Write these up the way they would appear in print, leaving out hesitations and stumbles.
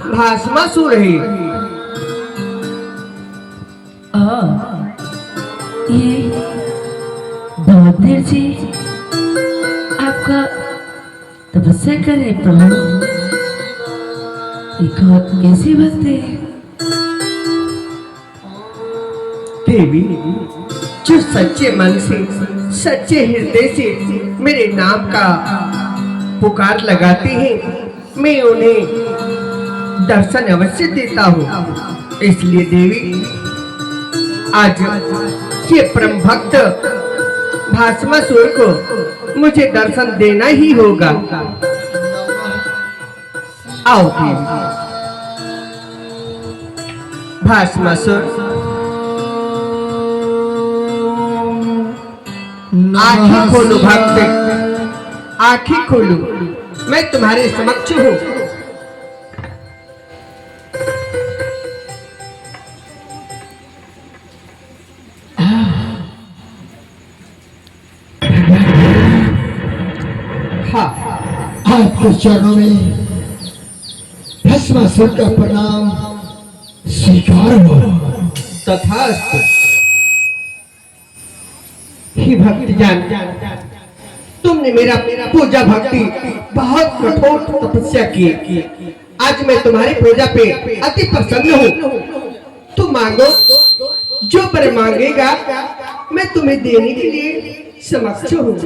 भस्मासुर है। ये बहादुर जी आपका तपस्या करे प्रभु, एक और कैसी बात है देवी, जो सच्चे मन से सच्चे हृदय से मेरे नाम का पुकार लगाते हैं, मैं उन्हें दर्शन अवश्य देता हूँ। इसलिए देवी, आज ये परम भक्त भस्मासुर को मुझे दर्शन देना ही होगा। आओ देवी। भस्मासुर, आंखें खोलो भक्त, आंखें खोलो, मैं तुम्हारे समक्ष हूँ। हाँ, आपके चरणों में भस्मासुर का प्रणाम स्वीकार हो। तथास्तु। ही भक्तजन, तुमने मेरा पूजा भक्ति बहुत कठोर तपस्या की। आज मैं तुम्हारी पूजा पे अति प्रसन्न हूँ। तुम मांगो, जो पर मांगेगा मैं तुम्हें देने के लिए समक्ष हूँ।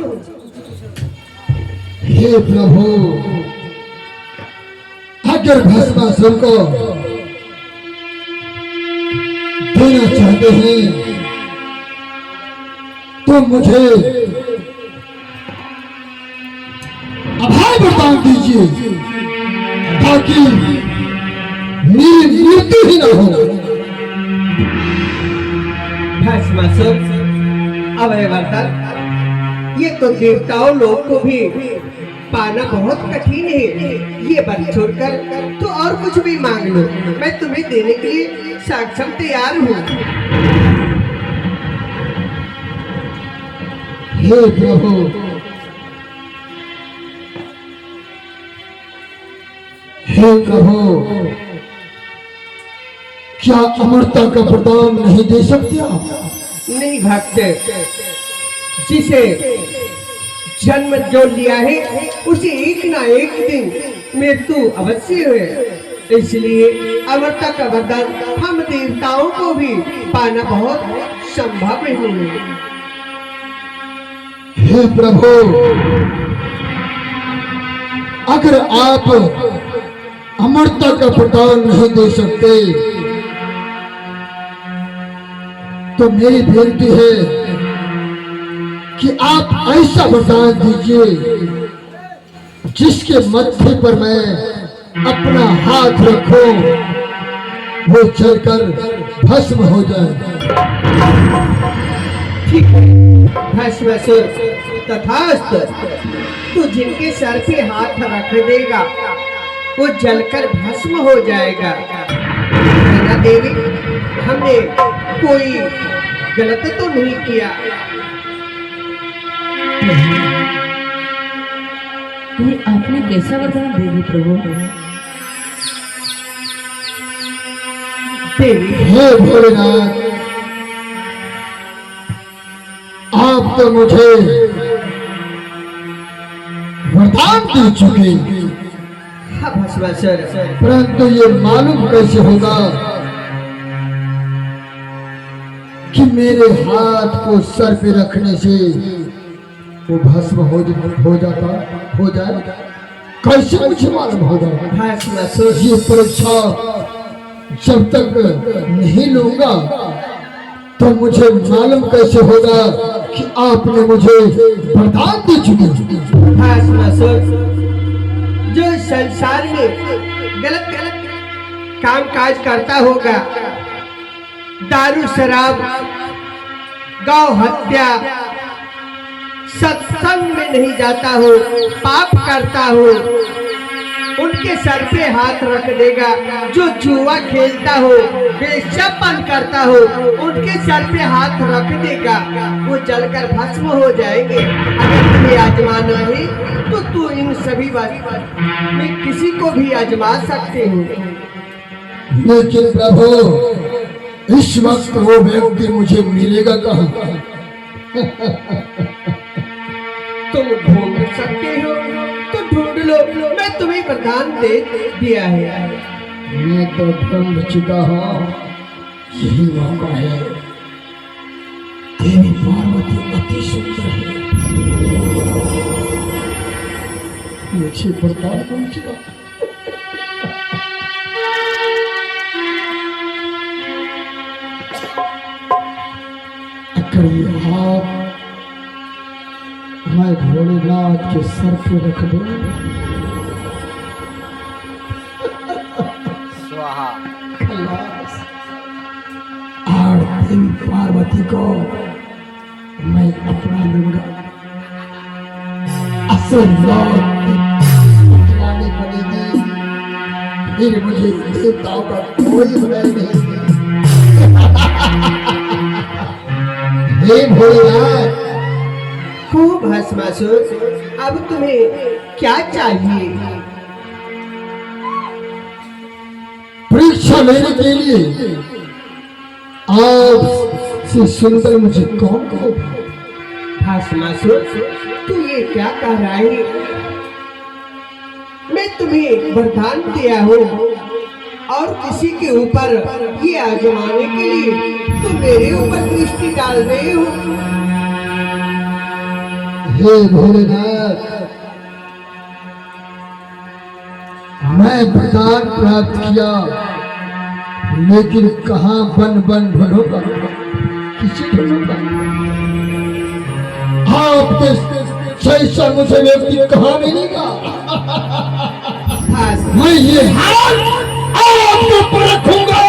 हे प्रभु, अगर भस्मासुर को देना चाहते हैं तो मुझे अभय वरदान दीजिए, ताकि मेरी मृत्यु ही न हो। भस्मासुर, अभय वरदान, ये तो देवताओं लोग को भी पाना बहुत कठिन है। ये बात छोड़कर तो और कुछ भी मांग लो, मैं तुम्हें देने के लिए साक्षात तैयार हूँ। हे प्रभु, हे प्रभु, क्या अमरता का वरदान नहीं दे सकते आप? नहीं भक्त, जिसे जन्म जो लिया है उसे एक ना एक दिन मृत्यु अवश्य है। इसलिए अमरता का वरदान हम देवताओं को भी पाना बहुत संभव नहीं है। हे प्रभु, अगर आप अमरता का वरदान नहीं दे सकते तो मेरी बेनती है कि आप ऐसा वरदान दीजिए जिसके मत्थे पर मैं अपना हाथ रखूं, वो जलकर भस्म हो जाए। ठीक है भस्मासुर, तथास्तु। तू जिनके सर पे हाथ रख देगा वो जलकर भस्म हो जाएगा। है ना देवी, हमने कोई गलत तो नहीं किया। ये आपने कैसा वरदान दे दी प्रभु? देवी, हे भोलेनाथ, आप तो मुझे वरदान दे चुके, हाँ भस्मासुर, परंतु ये मालूम कैसे होगा कि मेरे हाथ को सर पे रखने से वो भस्म हो जाए? कैसे मुझे मालूम होगा? भस्मासुर, ये परीक्षा जब तक नहीं लूंगा तो मुझे मालूम कैसे होगा कि आपने मुझे वरदान दे चुके? भस्मासुर, जो संसार में गलत गलत काम काज करता होगा, दारू शराब, गौ हत्या, सत्संग में नहीं जाता हो, पाप करता हो, उनके सर पे हाथ रख देगा। जो जुआ खेलता हो, बेशपन करता हो, उनके सर पे हाथ रख देगा, वो जलकर भस्म हो जाएंगे। अगर तुम्हें आजमाना है तो तू इन सभी बात में किसी को भी आजमा सकते हो। लेकिन प्रभु, इस वक्त वो व्यक्ति मुझे मिलेगा कहाँ? तुम ढूंढ सकते हो तो ढूंढ लो, मैं तुम्हें वरदान दे दिया है। मैं तो ढूंढ चुका हूँ, यही मौका है। देवी पार्वती अति सुंदर है, मुझे वरदान मिल चुका। अगर ये हाथ मैं भोलेनाथ के सर पे रख दूं, स्वाहा। खलास। और देवी पार्वती को मैं अपना लूंगा। असल अपनानी पड़ेगी, फिर मुझे देवताओं का कोई भय नहीं। हे भोलेनाथ, खूब भस्मासुर, अब तुम्हें क्या चाहिए? परीक्षा लेने के लिए आप से सुंदर मुझे कौन कहेगा? भस्मासुर, तू ये क्या कह रहा है? मैं तुम्हें वरदान दिया हूँ और किसी के ऊपर ये आजमाने के लिए तुम मेरे ऊपर दृष्टि डाल रहे हो। हे भोलेनाथ, मैं वरदान प्राप्त किया, लेकिन कहाँ बन बन ढूंढूंगा, किसे ढूंढूंगा? आपके जैसा मुझे व्यक्ति कहाँ मिलेगा? मैं ये हाल आपके ऊपर रखूंगा।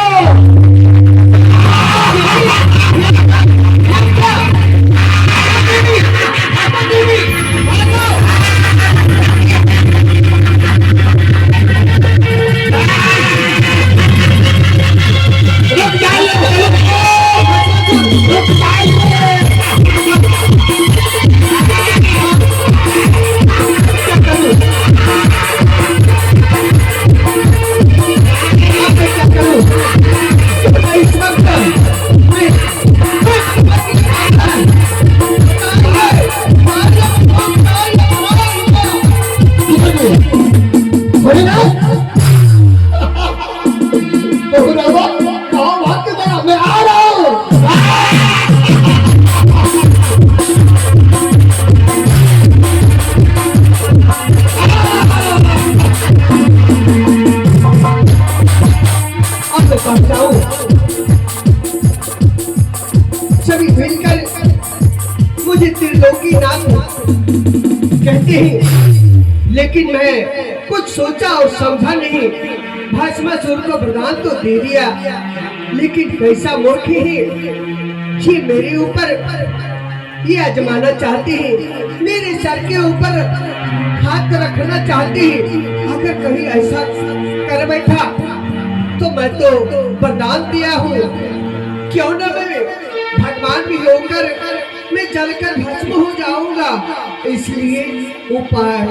सभी मिलकर मुझे त्रिलोकीनाथ कहते हैं, लेकिन मैं कुछ सोचा और समझा नहीं। भस्मासुर को वरदान तो दे दिया, लेकिन कैसा मूर्ख है ये, मेरे ऊपर ये आजमाना चाहते हैं, मेरे सर के ऊपर हाथ रखना चाहते हैं। अगर कहीं ऐसा कर बैठा तो मैं तो वरदान दिया हूँ, क्यों न मैं भगवान भी होकर मैं जलकर भस्म हो जाऊंगा। इसलिए उपाय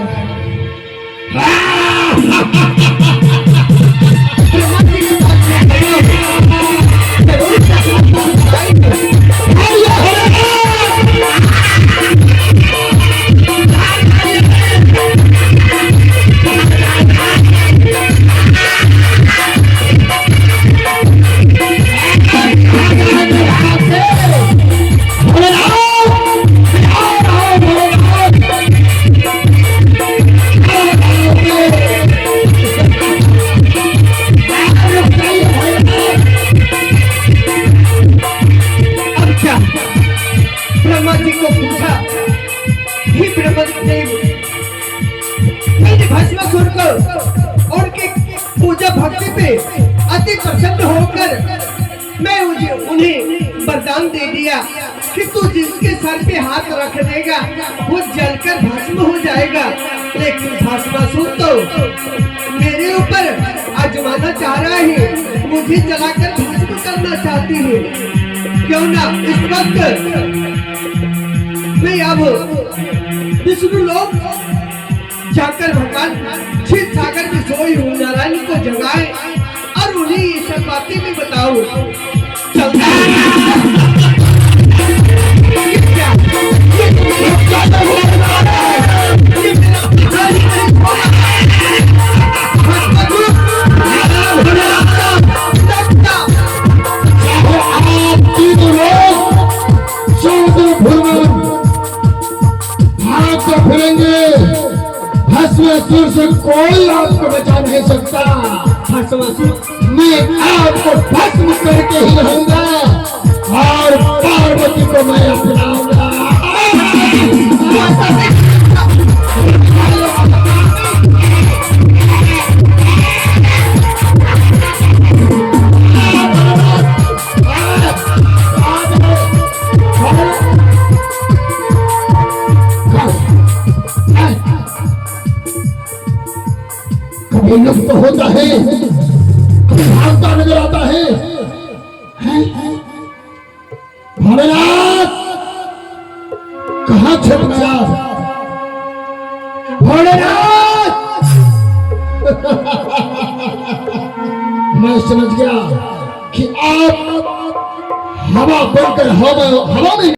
ब्रह्मा जी को पूछा, हे ब्रह्मदेव, मैंने भस्मासुर को और के पूजा भक्ति पे अति प्रसन्न होकर मैं उन्हें वरदान दे दिया कि तू जिसके सर पे हाथ रख देगा वो जलकर भस्म हो जाएगा। लेकिन भस्मासुर तो मेरे ऊपर आजमाना चाह रहा है, मुझे जलाकर भस्म करना चाहती है। क्यों ना इस वक्त मैं अब विष्णु लोक जाकर भगवान क्षीर सागर में सोई हूँ नारायण को जगाए और उन्हें ये सब बातें मैं बताऊं। चलता भस्मासुर से कोई आपको बचा नहीं सकता। मैं आपको भस्म करके ही रहूंगा और पार्वती को मैं अपनाऊंगा। कभी लुप्त होता है, कभी भागता नजर आता है। भोलेनाथ कहाँ छुप गया? भोलेनाथ मैं समझ गया कि आप हवा बनकर हवा में